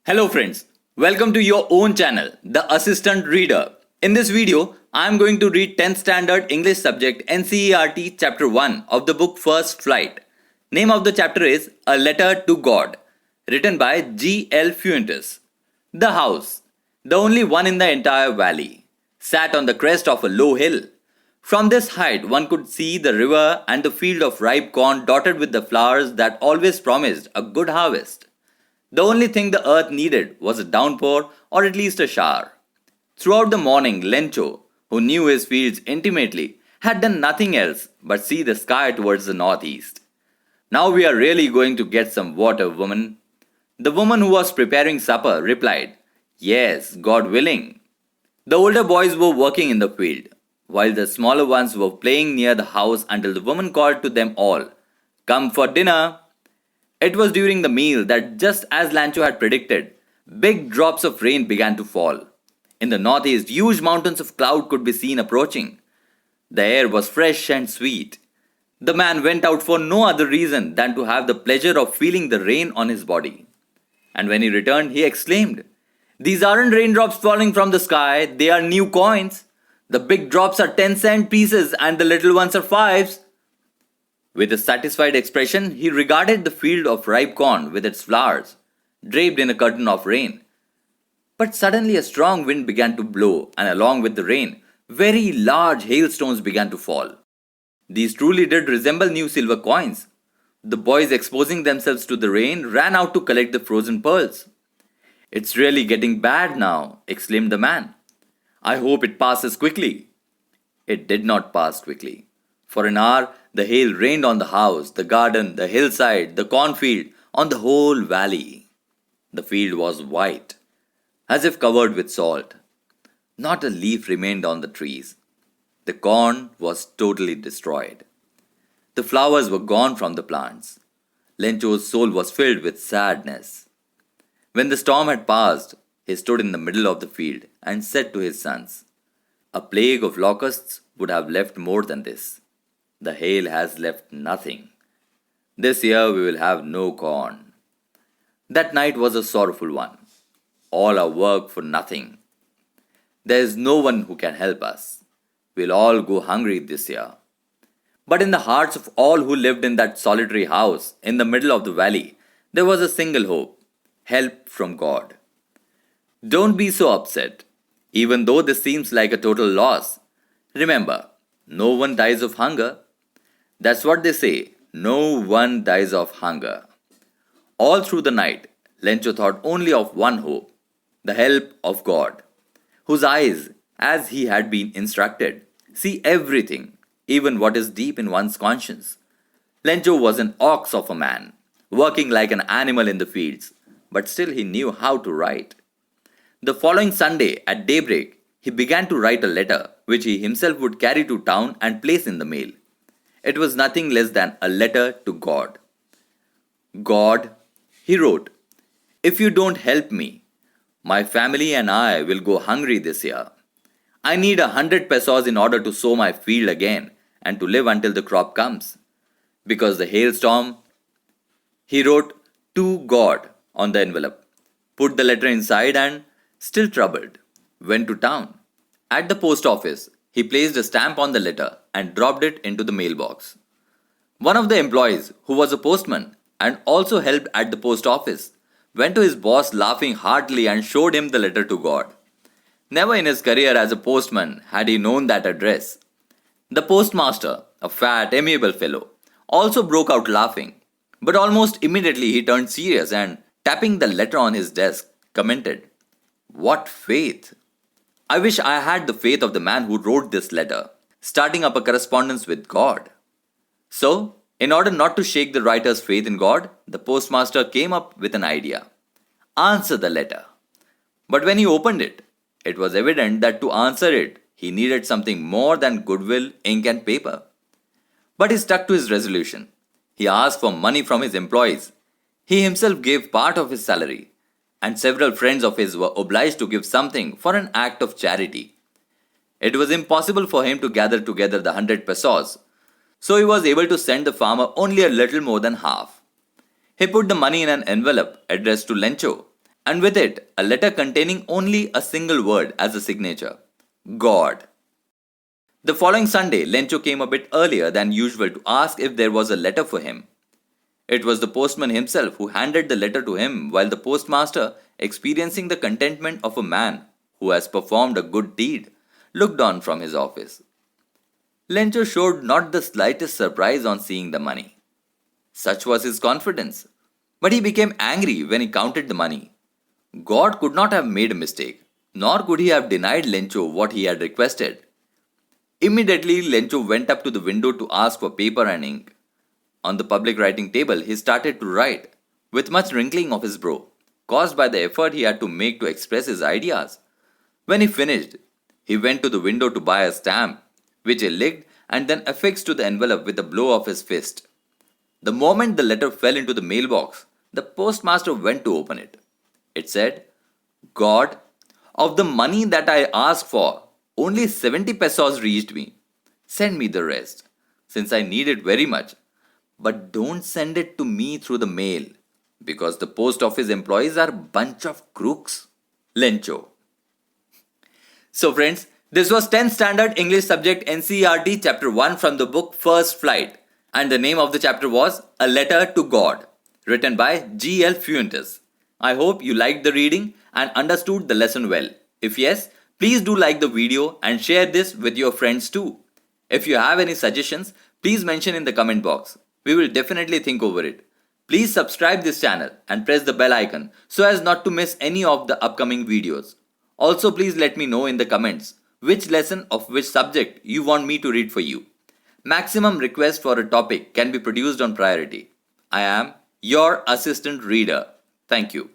Hello friends, welcome to your own channel, The Assistant Reader. In this video, I am going to read 10th Standard English Subject NCERT Chapter 1 of the book First Flight. Name of the chapter is A Letter to God, written by G.L. Fuentes. The house, the only one in the entire valley, sat on the crest of a low hill. From this height, one could see the river and the field of ripe corn dotted with the flowers that always promised a good harvest. The only thing the earth needed was a downpour or at least a shower. Throughout the morning, Lencho, who knew his fields intimately, had done nothing else but see the sky towards the northeast. "Now we are really going to get some water, woman." The woman who was preparing supper replied, "Yes, God willing." The older boys were working in the field, while the smaller ones were playing near the house until the woman called to them all, "Come for dinner." It was during the meal that, just as Lancho had predicted, big drops of rain began to fall. In the northeast, huge mountains of cloud could be seen approaching. The air was fresh and sweet. The man went out for no other reason than to have the pleasure of feeling the rain on his body. And when he returned, he exclaimed, "These aren't raindrops falling from the sky, they are new coins. The big drops are 10-cent pieces and the little ones are fives." With a satisfied expression, he regarded the field of ripe corn with its flowers, draped in a curtain of rain. But suddenly a strong wind began to blow, and along with the rain, very large hailstones began to fall. These truly did resemble new silver coins. The boys, exposing themselves to the rain, ran out to collect the frozen pearls. "It's really getting bad now," exclaimed the man. "I hope it passes quickly." It did not pass quickly. For an hour, the hail rained on the house, the garden, the hillside, the cornfield, on the whole valley. The field was white, as if covered with salt. Not a leaf remained on the trees. The corn was totally destroyed. The flowers were gone from the plants. Lencho's soul was filled with sadness. When the storm had passed, he stood in the middle of the field and said to his sons, "A plague of locusts would have left more than this. The hail has left nothing. This year we will have no corn." That night was a sorrowful one. All our work for nothing. There is no one who can help us. We'll all go hungry this year. But in the hearts of all who lived in that solitary house in the middle of the valley, there was a single hope: help from God. Don't be so upset, even though this seems like a total loss. Remember, no one dies of hunger. That's what they say, no one dies of hunger. All through the night, Lencho thought only of one hope: the help of God, whose eyes, as he had been instructed, see everything, even what is deep in one's conscience. Lencho was an ox of a man, working like an animal in the fields, but still he knew how to write. The following Sunday, at daybreak, he began to write a letter which he himself would carry to town and place in the mail. It was nothing less than a letter to God. "God," he wrote, "if you don't help me, my family and I will go hungry this year. I need 100 pesos in order to sow my field again and to live until the crop comes." Because the hailstorm, he wrote "to God" on the envelope, put the letter inside and, still troubled, went to town. At the post office, he placed a stamp on the letter and dropped it into the mailbox. One of the employees, who was a postman and also helped at the post office, went to his boss laughing heartily and showed him the letter to God. Never in his career as a postman had he known that address. The postmaster, a fat, amiable fellow, also broke out laughing, but almost immediately he turned serious and, tapping the letter on his desk, commented, "What faith! I wish I had the faith of the man who wrote this letter, starting up a correspondence with God." So, in order not to shake the writer's faith in God, the postmaster came up with an idea: answer the letter. But when he opened it, it was evident that to answer it, he needed something more than goodwill, ink and paper. But he stuck to his resolution. He asked for money from his employees. He himself gave part of his salary, and several friends of his were obliged to give something for an act of charity. It was impossible for him to gather together the 100 pesos, so he was able to send the farmer only a little more than half. He put the money in an envelope addressed to Lencho and with it, a letter containing only a single word as a signature: God. The following Sunday, Lencho came a bit earlier than usual to ask if there was a letter for him. It was the postman himself who handed the letter to him, while the postmaster, experiencing the contentment of a man who has performed a good deed, looked on from his office. Lencho showed not the slightest surprise on seeing the money. Such was his confidence. But he became angry when he counted the money. God could not have made a mistake, nor could he have denied Lencho what he had requested. Immediately, Lencho went up to the window to ask for paper and ink. On the public writing table, he started to write, with much wrinkling of his brow, caused by the effort he had to make to express his ideas. When he finished, he went to the window to buy a stamp, which he licked and then affixed to the envelope with a blow of his fist. The moment the letter fell into the mailbox, the postmaster went to open it. It said, God, of the money that I asked for, only 70 pesos reached me. Send me the rest, since I need it very much. But don't send it to me through the mail, because the post office employees are a bunch of crooks. Lencho. So friends, this was 10th Standard English Subject NCERT Chapter 1 from the book First Flight, and the name of the chapter was A Letter to God, written by G.L. Fuentes. I hope you liked the reading and understood the lesson well. If yes, please do like the video and share this with your friends too. If you have any suggestions, please mention in the comment box. We will definitely think over it. Please subscribe this channel and press the bell icon so as not to miss any of the upcoming videos. Also, please let me know in the comments which lesson of which subject you want me to read for you. Maximum request for a topic can be produced on priority. I am your assistant reader. Thank you.